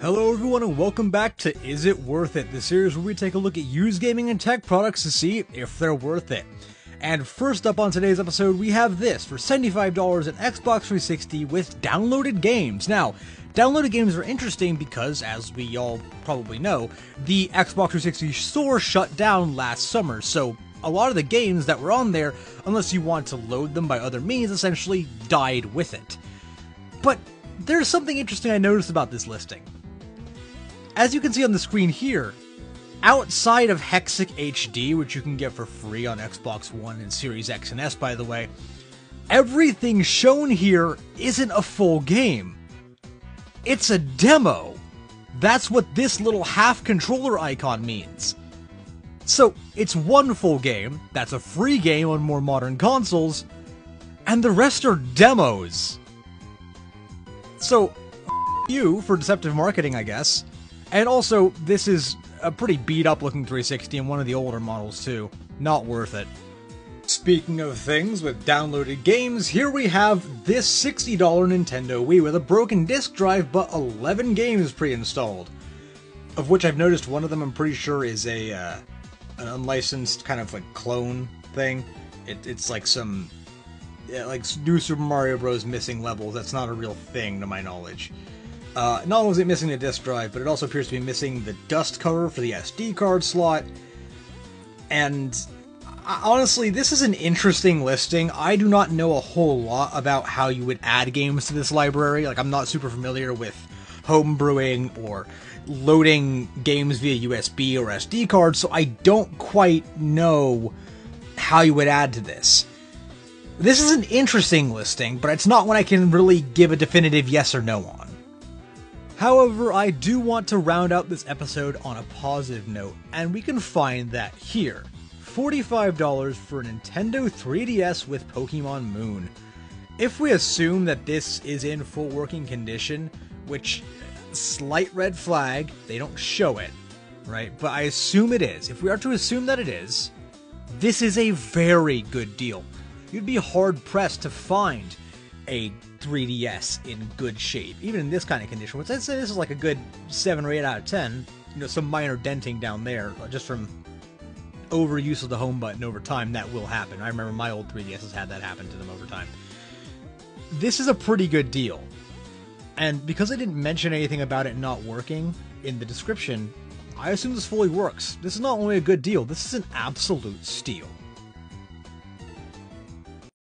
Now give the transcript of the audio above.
Hello everyone and welcome back to Is It Worth It, the series where we take a look at used gaming and tech products to see if they're worth it. And first up on today's episode we have this for $75 at Xbox 360 with downloaded games. Now, downloaded games are interesting because, as we all probably know, the Xbox 360 store shut down last summer, so a lot of the games that were on there, unless you want to load them by other means, essentially died with it. But there's something interesting I noticed about this listing. As you can see on the screen here, outside of Hexic HD, which you can get for free on Xbox One and Series X and S by the way, everything shown here isn't a full game. It's a demo. That's what this little half controller icon means. So it's one full game, that's a free game on more modern consoles, and the rest are demos. So, you for deceptive marketing, I guess. And also, this is a pretty beat-up looking 360 and one of the older models too. Not worth it. Speaking of things with downloaded games, here we have this $60 Nintendo Wii with a broken disk drive but 11 games pre-installed. Of which I've noticed one of them I'm pretty sure is an unlicensed kind of like clone thing. It's like some like New Super Mario Bros. Missing levels. That's not a real thing to my knowledge. Not only is it missing the disk drive, but it also appears to be missing the dust cover for the SD card slot. And honestly, this is an interesting listing. I do not know a whole lot about how you would add games to this library. Like, I'm not super familiar with homebrewing or loading games via USB or SD card, so I don't quite know how you would add to this. This is an interesting listing, but it's not one I can really give a definitive yes or no on. However, I do want to round out this episode on a positive note, and we can find that here. $45 for a Nintendo 3DS with Pokemon Moon. If we assume that this is in full working condition, which, slight red flag, they don't show it, right? But I assume it is. If we are to assume that it is, this is a very good deal. You'd be hard-pressed to find a 3DS in good shape, even in this kind of condition, which I'd say this is like a good 7 or 8 out of 10. You know, some minor denting down there, just from overuse of the home button over time, that will happen. I remember my old 3DSs had that happen to them over time. This is a pretty good deal. And because I didn't mention anything about it not working in the description, I assume this fully works. This is not only a good deal, this is an absolute steal.